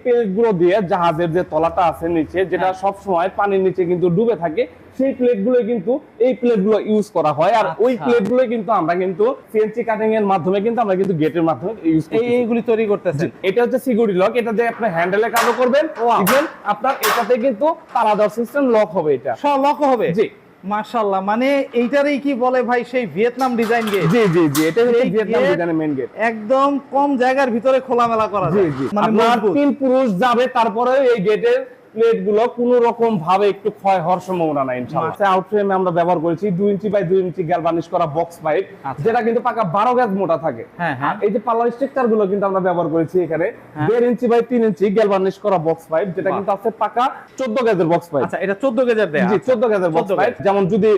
Plate গুলো দিয়ে জাহাজের যে তলাটা আছে নিচে, যেটা সব সময় পানির নিচে কিন্তু ডুবে থাকে, সেই প্লেট গুলো কিন্তু এই প্লেট গুলো ইউজ করা হয়। আর ওই প্লেট গুলো কিন্তু আমরা কিন্তু সিএনসি কাটিং এর মাধ্যমে কিন্তু আমরা কিন্তু গেটের মাধ্যমে ইউজ করি। এইগুলি তৈরি করতেছেন। এটা হচ্ছে সিকিউরিটি লক, এটা যে আপনি হ্যান্ডেলে কাজও করবেন, ইভেন আপনার এটাতে কিন্তু তালা দেওয়ার সিস্টেম লক হবে, এটা সব লক হবে। জি মাশাআল্লাহ, মানে এইটারই কি বলে ভাই সেই ভিয়েতনাম ডিজাইন গেট? জি জি জি, এটা হচ্ছে ভিয়েতনাম ডিজাইনের মেইন গেট। একদম কম জায়গার ভিতরে খোলামেলা করা যায়। জি জি, মানে আপনার 3 পুরুষ যাবে, তারপরে এই গেটের প্লেট গুলো কোনো রকম ভাবে একটু ক্ষয় হওয়ার সম্ভাবনা নাই ইনশাআল্লাহ। আউটফ্রেমে আমরা ব্যবহার করেছি 2 ইঞ্চি বাই 2 ইঞ্চি গ্যালভানিশ করা বক্স পাইপ, যেটা কিন্তু পাকা 12 গজ মোটা থাকে। আর এই যে পাল্লার স্ট্রাকচার গুলো কিন্তু আমরা ব্যবহার করেছি এখানে 1.5 ইঞ্চি বাই 3 ইঞ্চি গ্যালভানিশ করা বক্স পাইপ, যেটা কিন্তু আছে পাকা 14 গজের বক্স পাইপ। আচ্ছা, এটা 14 গজের দেয়া? জি 14 গজের বক্স পাইপ। যেমন যদি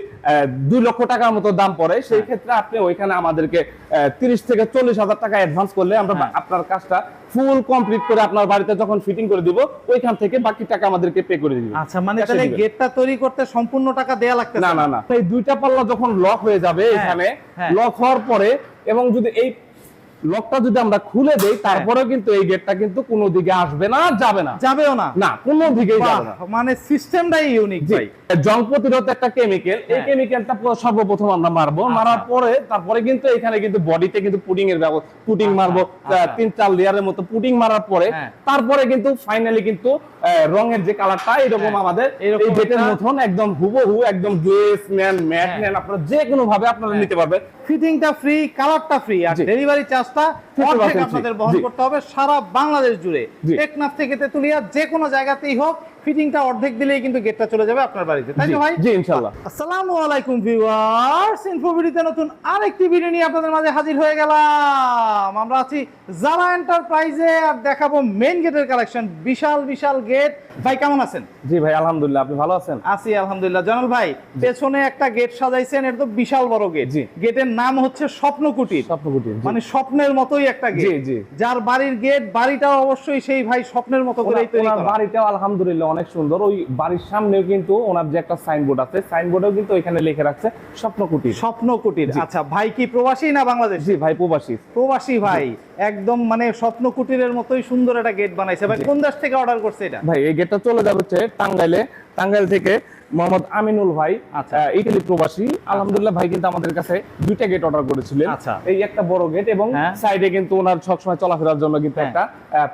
2 লক্ষ টাকার মতো দাম পড়ে, সেই ক্ষেত্রে আপনি ওইখানে আমাদেরকে 30 থেকে 40 হাজার টাকা অ্যাডভান্স করলে আমরা আপনার কাজটা ফুল কমপ্লিট করে আপনার বাড়িতে যখন ফিটিং করে দিব, ওইখান থেকে বাকি টাকা আমাদেরকে পে করে দিবেন। আচ্ছা, মানে তাহলে গেটটা তৈরি করতে সম্পূর্ণ টাকা দেয়া লাগতেছে না না না, এই দুইটা পাল্লা যখন লক হয়ে যাবে এখানে, লক হওয়ার পরে এবং যদি এই লকটা যদি আমরা খুলে দেই, তারপরেও কিন্তু এই গেটটা কিন্তু কোনো দিকে আসবে না, যাবে না, যাবেও না, না কোনো দিকেই যাবে না। মানে সিস্টেমটাই ইউনিক ভাই। জং প্রতিরোধ একটা কেমিক্যাল, এই কেমিক্যালটা সর্বপ্রথম আমরা মারবো, মারার পরে তারপরে কিন্তু এখানে কিন্তু বডিতে কিন্তু পুডিং এর ব্যবস্থা, পুডিং মারবো 3-4 লেয়ারের মতো পুডিং মারার পরে তারপরে কিন্তু ফাইনালি কিন্তু রঙের যে কালারটা এরকম আমাদের এই গেটের মতন একদম হুবহু একদম গ্লেজ নেন, ম্যাট নেন, আপনারা যে কোনো ভাবে আপনারা নিতে পারবেন। ফিটিংটা ফ্রি, কালারটা ফ্রি, আর ডেলিভারি চার্জটা অর্ধেক আপনাদের বহন করতে হবে সারা বাংলাদেশ জুড়ে। টেকনাফ থেকে তেতুলিয়া যে কোনো জায়গাতেই হোক, ফিটিংটা অর্ধেক দিলেই কিন্তু গেটটা চলে যাবে আপনার বাড়িতে, তাই তো ভাই? জি ইনশাআল্লাহ। আসসালামু আলাইকুম ভিউয়ার্স, ইনফোভিডিওতে নতুন আরেকটি ভিডিও নিয়ে আপনাদের মাঝে হাজির হয়ে গেলাম। আমরা আছি জারা এন্টারপ্রাইজে আর দেখাবো মেইন গেটের কালেকশন। বিশাল বিশাল গেট। ভাই কেমন আছেন? জি ভাই আলহামদুলিল্লাহ, আপনি ভালো আছেন? আছি আলহামদুলিল্লাহ। জানাল ভাই, পেছনে একটা গেট সাজাইছেন, এটা তো বিশাল বড় গেট। গেটের নাম হচ্ছে স্বপ্নকুটির। স্বপ্নকুটির মানে স্বপ্নের মতোই একটা গেট। জি জি, যার বাড়ির গেট, বাড়িটাও অবশ্যই সেই ভাই স্বপ্নের মতো করেই তৈরি করা। বাড়িটাও আলহামদুলিল্লাহ অনেক সুন্দর। ওই বাড়ির সামনেও কিন্তু ওনার যে একটা সাইনবোর্ড আছে, সাইনবোর্ডেও কিন্তু এখানে লিখে রাখছে স্বপ্নকুটির। স্বপ্নকুটির। আচ্ছা, ভাই কি প্রবাসী না বাংলাদেশ? জি ভাই প্রবাসী। প্রবাসী ভাই, একদম মানে স্বপ্নকুটিরের মতোই সুন্দর একটা গেট বানাইছে। ভাই কোন দেশ থেকে অর্ডার করছে এটা? ভাই এই গেটটা চলে যাবে হচ্ছে টাঙ্গাইলে, টাঙ্গাইল থেকে মোহাম্মদ আমিনুল ভাই, ইতালি প্রবাসী। আলহামদুলিল্লাহ ভাই কিন্তু আমাদের কাছে 2টা গেট অর্ডার করেছিলেন। এই একটা বড় গেট এবং সাইডে কিন্তু ওনার সবসময় চলাফেরার জন্য কিন্তু একটা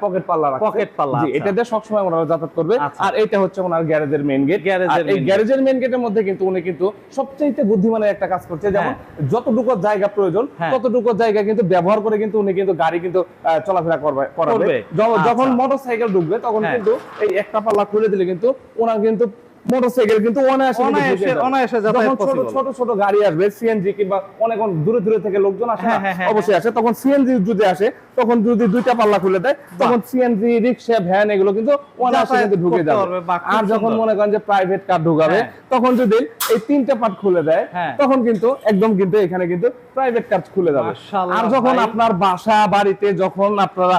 পকেট পাল্লা রাখছে। পকেট পাল্লা, এটা দিয়ে সবসময় ওনারা যাতায়াত করবে। আর এটা হচ্ছে ওনার গ্যারেজের মেইন গেট। এই গ্যারেজের মেইন গেটের মধ্যে কিন্তু উনি কিন্তু সবচেয়ে বুদ্ধিমানের একটা কাজ করছে, যেমন যতটুকু জায়গা প্রয়োজন ততটুকু জায়গা কিন্তু ব্যবহার করে কিন্তু উনি কিন্তু গাড়ি কিন্তু চলাফেরা করাবে। যখন মোটরসাইকেল ঢুকবে তখন কিন্তু এই একটা পাল্লা খুলে দিলে কিন্তু ওনার কিন্তু মোটরসাইকেল কিন্তু অনায়াসে যাতায়াত পসিবল। ছোট ছোট গাড়ি আসবে, সিএনজি কিংবা অনেক দূরে দূরে থেকে লোকজন আসে, অবশ্যই আসে, তখন সিএনজি যদি আসে, তখন যদি 2টা পাল্লা খুলে দেয়, তখন সিএনজি, রিকশা, ভ্যান এগুলো কিন্তু অনায়াসে কিন্তু ঢুকে যাবে। আর যখন মনে করেন যে প্রাইভেট কার ঢুকাবে, তখন যদি এই 3টা পার্ট খুলে দেয়, তখন কিন্তু একদম কিন্তু এখানে কিন্তু প্রাইভেট কার খুলে যাবে। আর যখন আপনার বাসা বাড়িতে যখন আপনারা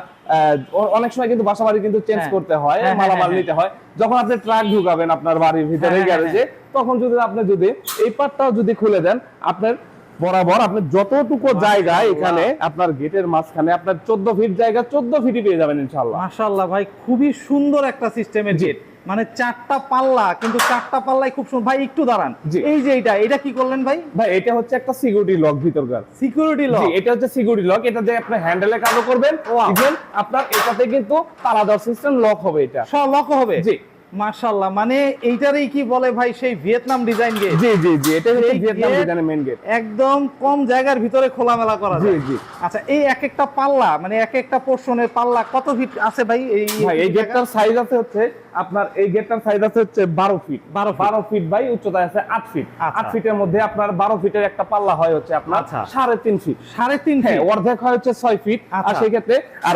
অনেক সময় কিন্তু বাসা বাড়ি কিন্তু চেঞ্জ করতে হয়, মালামাল নিতে হয়, যখন আপনি ট্রাক ঢুকাবেন আপনার বাড়ির ভিতরে গ্যারেজে, তখন যদি আপনি যদি এই পার্টটাও যদি খুলে দেন, আপনার বরাবর আপনি যতটুকু জায়গা এখানে আপনার গেটের মাঝখানে আপনার 14 ফিট জায়গা 14 ফিটই পেয়ে যাবেন ইনশাআল্লাহ। মাশাআল্লাহ ভাই, খুবই সুন্দর একটা সিস্টেমের গেট। মানে 4টা পাল্লা, কিন্তু 4টা পাল্লাই খুব সুন্দর। ভাই একটু দাঁড়ান, এই যে এটা কি করলেন ভাই? ভাই এটা হচ্ছে একটা সিকিউরিটি লক, ভিতরকার সিকিউরিটি লক। জি, এটা হচ্ছে সিকিউরিটি লক। এটা যে আপনি হ্যান্ডেলে কাজও করবেন, ইভেন আপনার এটাতে কিন্তু তালা দেওয়ার সিস্টেম লক হবে, এটা সব লক হবে। জি মাশাআল্লাহ, মানে এইটারই কি বলে ভাই সেই ভিয়েতনাম ডিজাইন গেট? জি জি জি, এটা হচ্ছে ভিয়েতনাম ডিজাইনের মেইন গেট। একদম কম জায়গার ভিতরে খোলামেলা করা যায়। জি জি। আচ্ছা, এই এক একটা পাল্লা মানে এক একটা পোরশনের পাল্লা কত ফিট আছে ভাই? এই গেটটার সাইজ আছে হচ্ছে আপনার, এই গেটটার সাইজ আছে হচ্ছে 12 ফিট। 12 ফিট বাই উচ্চতা আছে 8 ফিট। 8 ফিটের মধ্যে আপনার 12 ফিটের একটা পাল্লা হয় হচ্ছে আপনার 3.5 ফিট। 3.5 ফিট, অর্ধেক হয় হচ্ছে 6 ফিট। আর সেই ক্ষেত্রে আর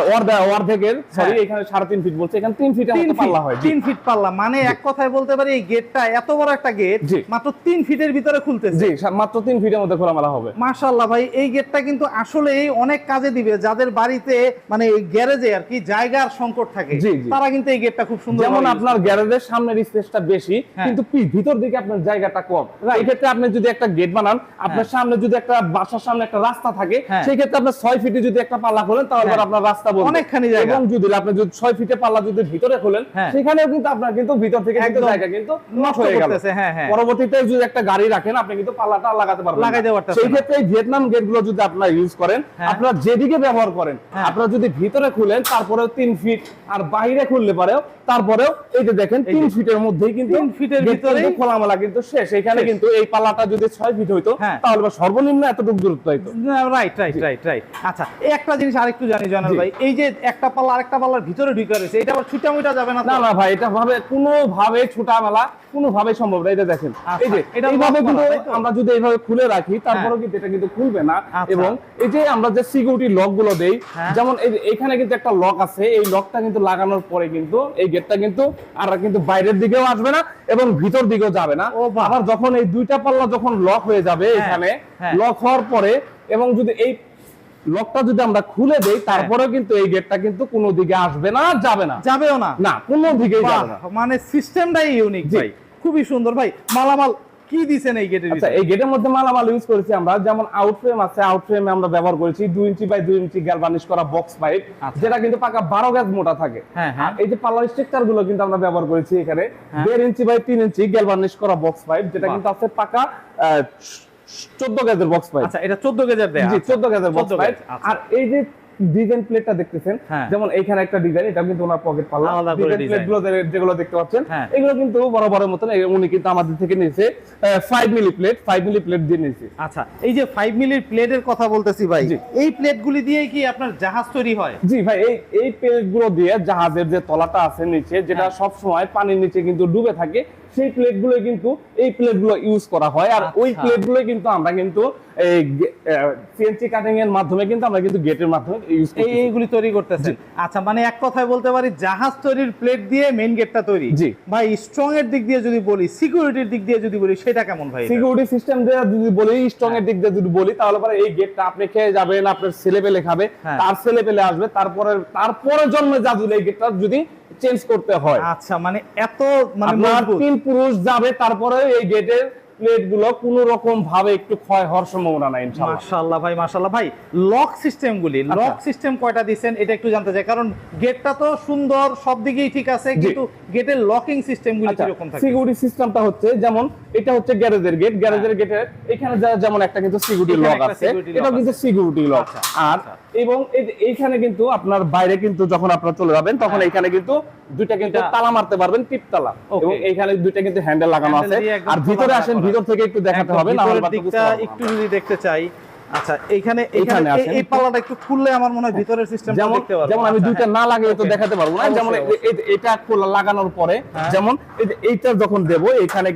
অর্ধেকের সরি এখানে 3.5 ফিট বলছে, এখানে 3 ফিটের মতো পাল্লা হয়। 3 ফিট পাল্লা মাশাআল্লাহ, মানে এক কথায় বলতে পারি এই গেটটা এত বড় একটা গেট জি। মাত্র 3 ফিটের ভিতরে খুলতেছে। জি, মাত্র 3 ফিটের মধ্যে খোলামেলা হবে। মাশাআল্লাহ ভাই, এই গেটটা কিন্তু আসলেই অনেক কাজে দিবে যাদের বাড়িতে মানে এই গ্যারেজে আর কি জায়গার সংকট থাকে, জি, জি। তারা কিন্তু এই গেটটা খুব সুন্দর। যেমন আপনার গ্যারেজের সামনের স্পেসটা বেশি, হ্যাঁ। কিন্তু ভিতর দিকে আপনার জায়গাটা কম। এই ক্ষেত্রে আপনি যদি একটা গেট বানান, আপনার সামনে যদি একটা বাসার সামনে একটা রাস্তা থাকে, হ্যাঁ। সেই ক্ষেত্রে আপনার 6 ফিটে যদি একটা পাল্লা খোলেন তাহলে হ্যাঁ। আপনার রাস্তা বলবে অনেকখানি জায়গা। এবং যদি আপনি যদি 6 ফিটে পাল্লা যদি ভিতরে খোলেন, হ্যাঁ। সেখানেও কিন্তু আপনার কিন্তু ভিতর থেকে কিন্তু একদম জায়গা কিন্তু নষ্ট নষ্ট হয়ে গেল। করতেছে। হ্যাঁ, হ্যাঁ। পরবর্তীতে যদি একটা গাড়ি রাখেন, আপনি কিন্তু পাল্লাটা লাগাতে পারবেন না। লাগাইতে পারতেছেন সেই না। ক্ষেত্রে এই ভিয়েতনাম গেটগুলো যদি আপনারা ইউজ করেন, হ্যাঁ। আপনারা যেদিকে ব্যবহার করেন, হ্যাঁ। আপনারা যদি ভিতরে খুলেন তারপরেও 3 ফিট, আর বাইরে খুললে পারেও তারপরেও এই যে দেখেন 3 ফিটের মধ্যেই কিন্তু 3 ফিটের gate ভিতরেই কিন্তু খোলামেলা কিন্তু শেষ। এখানে শেষ। কিন্তু এই পাল্লাটা যদি 6 ফিট হইতো, হ্যাঁ। তাহলে বা সর্বনিম্ন এতটুকু দূরত্ব হইতো। Right right right right. আচ্ছা, এই একটা জিনিস আরেকটু জানি জয়নাল জি। ভাই, এই যে একটা পাল্লা আরেকটা পাল্লার ভিতরে ঢুকে রয়েছে, এটা আবার ছুটা মুটা যাবে না তো? না না ভাই, এটা ভাবে কোনোভাবে ছোটামেলা কোনোভাবে সম্ভব না। এটা দেখেন, আচ্ছা, এই যে এটা এইভাবে lock কিন্তু করা, তাই তো? আমরা যদি এইভাবে খুলে রাখি, তারপরেও কিন্তু এটা কিন্তু খুলবে না। আচ্ছা। এবং এই যে আমরা যে সিকিউরিটি লক গুলো দেই, হ্যাঁ। যেমন এই যে এখানে কিন্তু একটা লক আছে, এই লকটা কিন্তু লাগানোর পরে কিন্তু এই গেটটা কিন্তু আর কিন্তু বাইরের দিকেও আসবে না এবং ভিতর দিকেও যাবে না। ও বাহ। আবার যখন এই দুইটা পাল্লা যখন লক হয়ে যাবে হ্যাঁ, এখানে, হ্যাঁ। লক হওয়ার পরে এবং যদি এই লকটা যদি আমরা খুলে দেই, তারপরেও কিন্তু এই গেটটা কিন্তু কোনো দিকে আসবে না, যাবে না, যাবেও না। না কোনো দিকেই বাহ, যাবে না। মানে সিস্টেমটাই ইউনিক জি। ভাই, খুবই সুন্দর ভাই। মালামাল কি দিছেন এই গেটের আচ্ছা, ভিতরে? এই গেটের মধ্যে মালামাল ইউজ করেছি আমরা, যেমন আউট ফ্রেম আছে, আউট ফ্রেমে আমরা ব্যবহার করেছি 2 ইঞ্চি বাই 2 ইঞ্চি গ্যালভানিশ করা বক্স পাইপ, আচ্ছা। যেটা কিন্তু পাকা 12 গজ মোটা থাকে। হ্যাঁ, হ্যাঁ। আর এই যে পাল্লার স্ট্রাকচার গুলো কিন্তু আমরা ব্যবহার করেছি এখানে হ্যাঁ। 1.5 ইঞ্চি বাই 3 ইঞ্চি গ্যালভানিশ করা বক্স পাইপ, যেটা বাহ। কিন্তু আছে পাকা 14 গজের বক্স পাইপ। আচ্ছা, এটা 14 গেজের দেয়া। জি, 14 গজের বক্স 14 পাইপ। গজ, আচ্ছা। আর এই যে ডিজাইন প্লেটটা দেখতেছেন, হ্যাঁ। যেমন এইখানে একটা ডিজাইন, এটা কিন্তু ওনার পকেট পাল্লা। আলাদা করে ডিজাইন design। প্লেটগুলো যেগুলো দেখতে পাচ্ছেন, হ্যাঁ। এগুলো কিন্তু বড় বড় মতন, উনি কিন্তু আমাদের থেকে নিয়েছে 5 মিলি প্লেট, 5 মিলি প্লেট দিয়ে নিয়েছে। আচ্ছা, এই যে 5 মিলির প্লেটের কথা বলতেছি ভাই, জি। এই প্লেটগুলি দিয়ে কি আপনার জাহাজ তৈরি হয়? জি ভাই, এই প্লেটগুলো দিয়ে জাহাজের যে তলাটা আছে নিচে, যেটা হ্যাঁ। সব সময় পানির নিচে কিন্তু ডুবে থাকে, সেই প্লেটগুলো কিন্তু এই প্লেটগুলো ইউজ করা হয়। আর ওই আচ্ছা। প্লেটগুলো কিন্তু আমরা কিন্তু এই সিএনসি কাটিং এর মাধ্যমে কিন্তু আমরা কিন্তু গেটের মাধ্যমে ইউজ করি। এইগুলি তৈরি করতেছেন। আচ্ছা, মানে এক কথায় বলতে পারি জাহাজ তৈরির প্লেট দিয়ে মেইন গেটটা তৈরি। জি। ভাই, স্ট্রং এর দিক দিয়ে যদি বলি, সিকিউরিটির দিক দিয়ে যদি বলি, সেটা কেমন ভাই? সিকিউরিটি সিস্টেম দিয়ে যদি বলি, স্ট্রং এর দিক দিয়ে যদি বলি, তাহলে পরে এই গেটটা আপনি খেয়ে যাবেন, আপনার ছেলে পেলে খাবে, হ্যাঁ। তার ছেলে পেলে আসবে, তারপরে জন্মে যা যদি এই গেটটা যদি চেঞ্জ করতে হয়, আচ্ছা, মানে এত মানে আপনার মজবুত। 3 পুরুষ যাবে, তারপরে এই গেটের প্লেট গুলো কোন রকম ভাবে একটু ক্ষয় হওয়ার সম্ভাবনা নাই ইনশাআল্লাহ। মাশাআল্লাহ ভাই, মাশাআল্লাহ ভাই। লক সিস্টেমগুলি, লক সিস্টেম কয়টা দিবেন এটা একটু জানতে চাই, কারণ গেটটা তো সুন্দর, সব দিকেই ঠিক আছে, জি। কিন্তু গেটের লকিং সিস্টেমগুলি আচ্ছা, কিরকম থাকে? সিকিউরিটি সিস্টেমটা হচ্ছে, যেমন এটা হচ্ছে গ্যারেজের গেট, গ্যারেজের গেটের এখানে যেমন একটা কিন্তু সিকিউরিটি এখানে লক একটা আছে, security lock এটা কিন্তু আছে। Security lock. আচ্ছা, আর আচ্ছা। এবং এইখানে কিন্তু আপনার বাইরে কিন্তু যখন আপনারা চলে যাবেন, তখন হ্যাঁ। এখানে কিন্তু দুইটা কিন্তু এটা- তালা মারতে পারবেন, টিপ তালা, Okay. এবং এইখানে দুইটা কিন্তু হ্যান্ডেল লাগানো হ্যান্ডেল আছে। দিয়ে একদম আর ভিতরে খোলা আসেন, করা। ভিতর থেকে একটু দেখাতে একদম হবে, না হলে ভিতরের বাকি বুঝতে দিকটা পারবো না একটু আমরা। যদি দেখতে চাই। আচ্ছা, এইখানে এখানে আসেন। এই পাল্লাটা একটু খুললে আমার মনে হয় ভিতরের সিস্টেমটা যেমন দেখতে পারবো। যেমন আমি আচ্ছা, দুইটা হ্যাঁ। না লাগিয়ে তো Okay. দেখাতে পারবো না। অবশ্যই, যেমন অবশ্যই। এটা খোলা লাগানোর পরে, হ্যাঁ। যেমন এইটা যখন দেবো, এখানে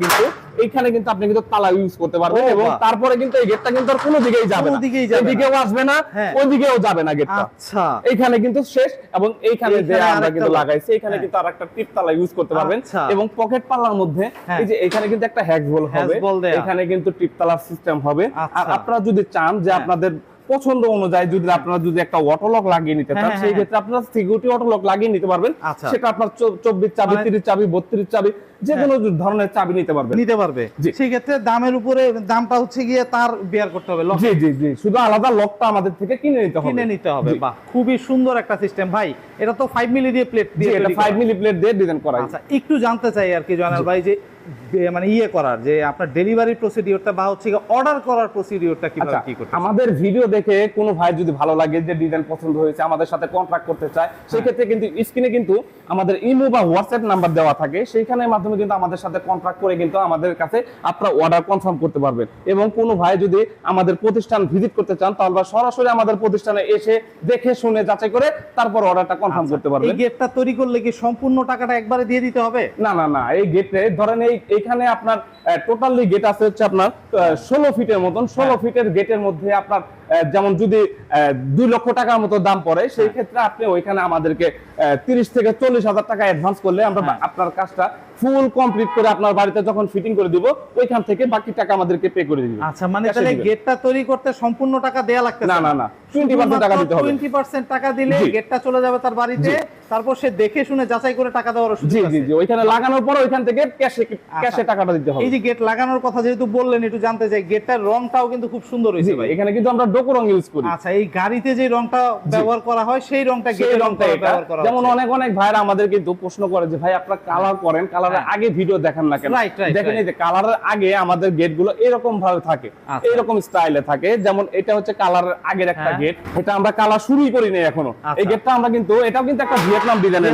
কিন্তু আপনি কিন্তু তালা ইউজ করতে পারবেন, ও এবং বাহ। তারপরে কিন্তু এই গেটটা কিন্তু আর কোনো দিকেই যাবে কোনো না, দিকেই যাবে না। এদিকেও আসবে না, হ্যাঁ। ওইদিকেও যাবে না গেটটা। আচ্ছা, এইখানে কিন্তু শেষ, এবং এইখানে যে এইখানে আমরা আরেকটা কিন্তু lock। লাগাইছি, এখানে হ্যাঁ। কিন্তু আরেকটা টিপ তালা ইউজ করতে পারবেন। আচ্ছা। এবং পকেট পাল্লার মধ্যে হ্যাঁ। এই যে এখানে কিন্তু একটা হ্যাক বল হবে, Hatch bolt দেয়া। এখানে কিন্তু টিপ তালার সিস্টেম হবে। আর আচ্ছা। আপনারা যদি চান যে হ্যাঁ। আপনাদের পছন্দ অনুযায়ী যদি আপনারা যদি একটা অটো লক লাগিয়ে নিতে চান, হ্যাঁ, সেই হ্যাঁ, ক্ষেত্রে আপনারা সিকিউরিটি অটো লক লাগিয়ে নিতে পারবেন। আচ্ছা। সেটা আপনার 24 চাবি, মানে- 30 চাবি, 32 চাবি, যে কোনো ধরনের চাবি নিতে পারবেন। নিতে পারবে। জি। সেই ক্ষেত্রে দামের উপরে দামটা হচ্ছে গিয়ে তার বেয়ার করতে হবে, লক জি জি জি, শুধু আলাদা লকটা আমাদের থেকে কিনে নিতে হবে। কিনে নিতে হবে। জি। বাহ, খুবই সুন্দর একটা সিস্টেম ভাই। এটা তো 5 মিলি দিয়ে প্লেট জি, দিয়ে এটা তৈরি 5 করা। মিলি প্লেট দিয়ে ডিজাইন করা। আচ্ছা, একটু জানতে চাই আর কি জয়নাল ভাই, যে মানে করার যে আপনার ডেলিভারি প্রসিডিওরটা বা হচ্ছে অর্ডার করার প্রসিডিওরটা কিভাবে আচ্ছা, কি করতে? আমাদের ভিডিও দেখে কোনো ভাই যদি ভালো লাগে, যে ডিজাইন পছন্দ হয়েছে, আমাদের সাথে কন্ট্রাক্ট করতে চায়, সেই ক্ষেত্রে কিন্তু স্ক্রিনে কিন্তু আমাদের ইমো বা হোয়াটসঅ্যাপ নাম্বার দেওয়া থাকে, সেইখানের মাধ্যমে কিন্তু আমাদের সাথে কন্ট্রাক্ট করে কিন্তু আমাদের কাছে আপনারা অর্ডার কনফার্ম করতে পারবেন। এবং কোনো ভাই যদি আমাদের প্রতিষ্ঠান ভিজিট করতে চান, তাহলে সরাসরি আমাদের প্রতিষ্ঠানে এসে দেখে শুনে যাচাই করে তারপর অর্ডারটা কনফার্ম করতে এই পারবেন। গেটটা তৈরি করলে কি সম্পূর্ণ টাকাটা একবারে দিয়ে দিতে হবে? না না না, এই গেটে ধরেন এইখানে আপনার টোটালি গেট আছে হচ্ছে আপনার 16 ফিটের মতন। 16 ফিটের গেটের মধ্যে আপনার যেমন যদি 2 লক্ষ টাকার মতো দাম পড়ে সেই ক্ষেত্রে আপনি ওইখানে আমাদেরকে 30 থেকে 40,000 টাকা অ্যাডভান্স করলে আমরা আপনার কাজটা ফুল কমপ্লিট করে আপনার বাড়িতে যখন ফিটিং করে দিব ওইখান থেকে বাকি টাকা আমাদেরকে পে করে দিবেন। আচ্ছা, মানে তাহলে গেটটা তৈরি করতে সম্পূর্ণ টাকা দেয়া লাগতেছে না না না 20% টাকা দিতে হবে। 20% টাকা দিলে গেটটা চলে যাবে তার বাড়িতে, তারপর সে দেখে শুনে যাচাই করে টাকা দেওয়ার সুযোগ জি আছে। জি জি, ওইখানে লাগানোর পর ওইখান থেকে ক্যাশে টাকাটা দিতে হবে। এই যে গেট লাগানোর কথা যেহেতু বললেন, একটু জানতে চাই, গেটটার রংটাও কিন্তু খুব সুন্দর হয়েছে ভাই। এখানে কিন্তু আমরা ডোকো রং ইউজ করি। আচ্ছা, এই গাড়িতে যে রংটা ব্যবহার করা হয় সেই রংটা গেটের রংটা ব্যবহার করা হয়। যেমন অনেক ভাইরা আমাদের কিন্তু প্রশ্ন করে যে ভাই আপনারা কালার করেন, কালারের আগে ভিডিও দেখান না কেন? দেখেন এই যে কালারের আগে আমাদের গেটগুলো এরকম ভাবে থাকে, এরকম স্টাইলে থাকে। যেমন এটা হচ্ছে কালারের আগের একটা গেট, এটা আমরা কালার শুরুই করি নাই এখনো। এই গেটটা আমরা কিন্তু এটাও কিন্তু একটা ভিয়েতনাম ডিজাইনের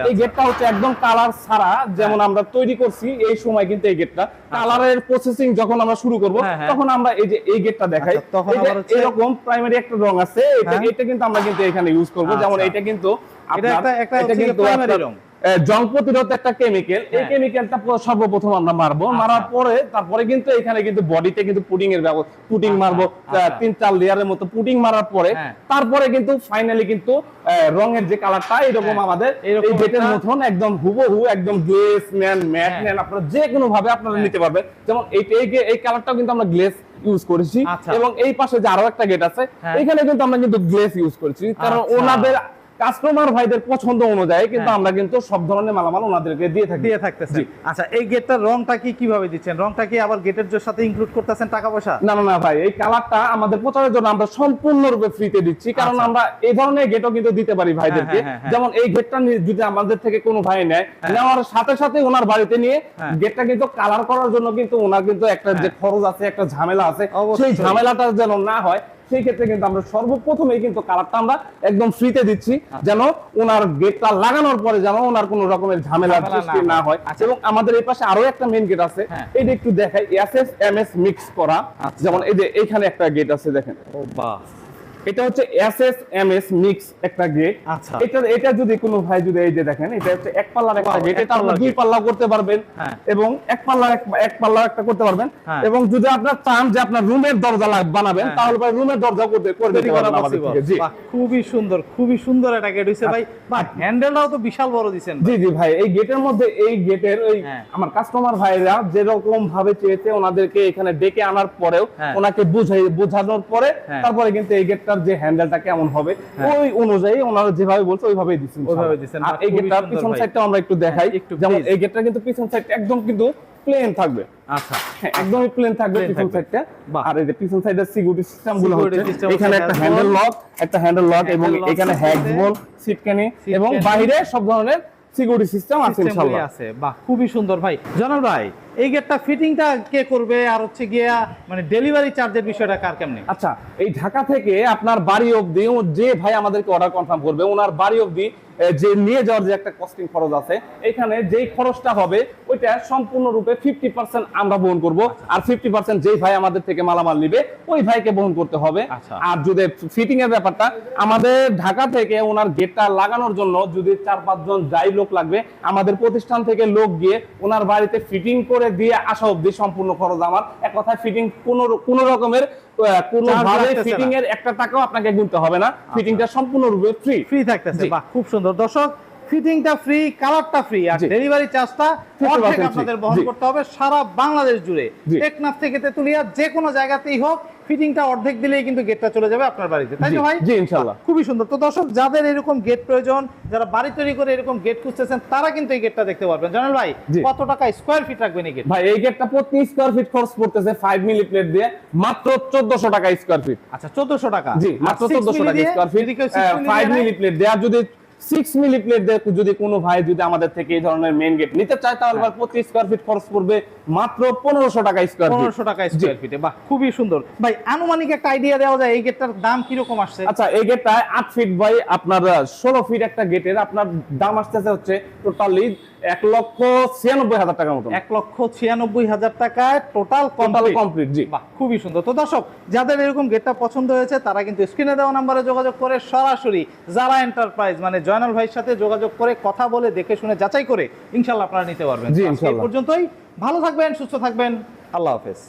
এই গেটটা হচ্ছে একদম কালার ছাড়া যেমন আমরা তৈরি করছি এই সময় কিন্তু এই গেটটা কালারের প্রসেসিং যখন আমরা শুরু করব তখন আমরা এই যে এই গেটটা দেখাই এরকম প্রাইমারি একটা রং আছে, এটা কিন্তু আমরা কিন্তু এখানে ইউজ করব। যেমন এটা কিন্তু এটা কিন্তু প্রাইমারি রং জং প্রতিরোধ একটা কেমিক্যাল, এই কেমিক্যালটা সর্বপ্রথম আমরা মারবো, মারার পরে তারপরে কিন্তু এখানে কিন্তু বডিতে কিন্তু পুডিং এর পুডিং মারবো 3-4 লেয়ারের মতো পুডিং মারার পরে তারপরে কিন্তু ফাইনালি কিন্তু রঙের যে কালারটা এরকম আমাদের এই গেটের মতন একদম হুবহু একদম গ্লেজ নেন ম্যাট নেন আপনারা যে কোনো ভাবে আপনারা নিতে পারবেন। যেমন এই কালারটাও কিন্তু আমরা গ্লেজ ইউজ করেছি এবং এই পাশে যে আরো একটা গেট আছে এখানে কিন্তু আমরা কিন্তু গ্লেজ ইউজ করেছি, কারণ ওনাদের কাস্টমার ভাইদের পছন্দ অনুযায়ী কিন্তু আমরা কিন্তু সব ধরনের মালামাল ওনাদেরকে দিয়ে থাকতেছি। আচ্ছা, এই গেটটার রংটা কিভাবে দিচ্ছেন? রংটা কি আবার গেটের সাথে ইনক্লুড করতেছেন টাকা পয়সা? না না না ভাই, এই কালারটা আমাদের প্রচারের জন্য আমরা সম্পূর্ণরূপে ফ্রিতে দিচ্ছি, কারণ আমরা এই ধরনের গেটও কিন্তু দিতে পারি ভাইদেরকে। যেমন এই গেটটা যদি আমাদের থেকে কোনো ভাই নেয়, নেওয়ার সাথে সাথে ওনার বাড়িতে নিয়ে গেটটা কিন্তু কালার করার জন্য কিন্তু ওনার কিন্তু একটা যে খরচ আছে, একটা ঝামেলা আছে, সেই ঝামেলাটা যেন না হয় সেই ক্ষেত্রে কিন্তু আমরা সর্বপ্রথমে কিন্তু কালারটা আমরা একদম ফ্রিতে দিচ্ছি, যেন ওনার গেটটা লাগানোর পরে যেন ওনার কোনো রকমের ঝামেলার সৃষ্টি না হয়। এবং আমাদের এই পাশে আরো একটা মেইন গেট আছে, এইটা একটু দেখাই, এসএস এমএস মিক্স করা। যেমন এই যে এইখানে একটা গেট আছে দেখেন, ও বাহ, এটা হচ্ছে এসএস এমএস মিক্স একটা গেট। আচ্ছা, এটা যদি কোনো ভাই যদি এই যে দেখেন, এটা হচ্ছে এক পাল্লার একটা গেট, এটা আপনি দুই পাল্লা করতে পারবেন এবং এক পাল্লা একটা করতে পারবেন। এবং যদি আপনারা চান যে আপনার রুমের দরজা বানাবেন তাহলে ভাই রুমের দরজা করতে পারবেন আমাদের থেকে। জি, খুবই সুন্দর একটা গেট হইছে ভাই। বাহ, হ্যান্ডেলটাও তো বিশাল বড় দিবেন। জি জি ভাই, এই গেটের মধ্যে এই গেটের ওই আমার কাস্টমার ভাইরা যেরকম ভাবে চেয়েছে ওনাদেরকে এখানে ডেকে আনার পরেও ওনাকে বোঝানোর পরে তারপরে কিন্তু এই গেটটা যে হ্যান্ডেলটা কেমন হবে ওই অনুযায়ী ওনারা যেভাবে বলছে ওইভাবে দিচ্ছেন। আর এই গেটটার পিছন সাইডটা আমরা একটু দেখাই। যেমন এই গেটটা কিন্তু পিছন সাইডটা একদম কিন্তু প্লেন থাকবে। আচ্ছা, একদমই প্লেন থাকবে পিছন সাইডটা। আর এই যে পিছন সাইডের সিকিউরিটি সিস্টেম গুলো হচ্ছে এখানে একটা হ্যান্ডেল লক এবং এখানে হ্যাকবোন সিটকানি এবং বাইরে সব ধরনের সিকিউরিটি সিস্টেম আছে ইনশাআল্লাহ। বাহ, খুবই সুন্দর ভাই। জানাল ভাই, এই গেটটা ফিটিংটা কে করবে আর হচ্ছে গিয়া মানে ডেলিভারি চার্জের বিষয়টা কার কেমনে? আচ্ছা, এই ঢাকা থেকে আপনার বাড়ি অবধি যে ভাই আমাদেরকে অর্ডার কনফার্ম করবে ওনার বাড়ি অবধি যে নিয়ে যাওয়ার যে একটা কস্টিং খরচ আছে, এখানে যেই খরচটা হবে ওইটা সম্পূর্ণরূপে 50% আমরা বহন করব, আর 50% যেই ভাই আমাদের থেকে মালামাল নিবে ওই ভাইকে বহন করতে হবে। আর যদি ফিটিং এর ব্যাপারটা আমাদের ঢাকা থেকে ওনার গেটটা লাগানোর জন্য যদি 4-5 জন যাই লোক লাগবে, আমাদের প্রতিষ্ঠান থেকে লোক গিয়ে ওনার বাড়িতে ফিটিং করে দিয়ে আসা অবধি সম্পূর্ণ খরচ আমার। এক কথায় ফিটিং কোন রকমের কোনোভাবে ফিটিং এর একটা টাকাও আপনাকে গুনতে হবে না, ফিটিংটা সম্পূর্ণরূপে ফ্রি থাকতেছে। বাহ, খুব সুন্দর। দর্শক, ফিটিংটা ফ্রি, কালারটা ফ্রি, আর ডেলিভারি চার্জটা অর্ধেক আপনাদের বহন করতে হবে সারা বাংলাদেশ জুড়ে। টেকনাফ থেকে তেতুলিয়া যে কোনো জায়গাতেই হোক, ফিটিংটা অর্ধেক দিলেই কিন্তু গেটটা চলে যাবে আপনার বাড়িতে, তাই না ভাই? জি ইনশাআল্লাহ। খুবই সুন্দর। তো দর্শক, যাদের এরকম গেট প্রয়োজন, যারা বাড়ি তৈরি করে এরকম গেট খুঁজতেছেন, তারা কিন্তু এই গেটটা দেখতে পারবেন। জানাল ভাই, কত টাকা স্কয়ার ফিট রাখবেন এই গেট? ভাই, এই গেটটা প্রতি স্কয়ার ফিট খরচ পড়তেছে 5 মিলি প্লেট দিয়ে মাত্র 1400 টাকা স্কয়ার ফিট। আচ্ছা, 1400 টাকা। জি, মাত্র 1400 টাকা স্কয়ার ফিট। 5 মিলি প্লেট দেয়া যদি 6 মিলি প্লেট দিয়ে যদি কোনো ভাই যদি আমাদের থেকে এই ধরনের মেইন গেট নিতে চায় তাহলে প্রতি স্কয়ার ফিট খরচ পড়বে মাত্র 1500 টাকা স্কয়ার ফিট। 1500 টাকা স্কয়ার ফিটে। বাহ, খুবই সুন্দর ভাই। আনুমানিক একটা আইডিয়া দেওয়া যায় এই গেটটার দাম কি রকম আসছে? আচ্ছা, এই গেটটা 8 ফিট বাই আপনার 16 ফিট একটা গেটের আপনার দাম আসতেছে হচ্ছে টোটালি 1,96,000 টাকার মতো। 1,96,000 টাকায় টোটাল কমপ্লিট। জি, বাহ, খুবই সুন্দর। তো দর্শক, যাদের এরকম গেটটা পছন্দ হয়েছে তারা কিন্তু স্ক্রিনে দেওয়া নম্বরে যোগাযোগ করে সরাসরি জারা এন্টারপ্রাইজ মানে জয়নাল ভাইয়ের সাথে যোগাযোগ করে কথা বলে দেখে শুনে যাচাই করে ইনশাআল্লাহ আপনারা নিতে পারবেন। জি ইনশাআল্লাহ। এই পর্যন্তই। ভালো থাকবেন, সুস্থ থাকবেন। আল্লাহ হাফেজ।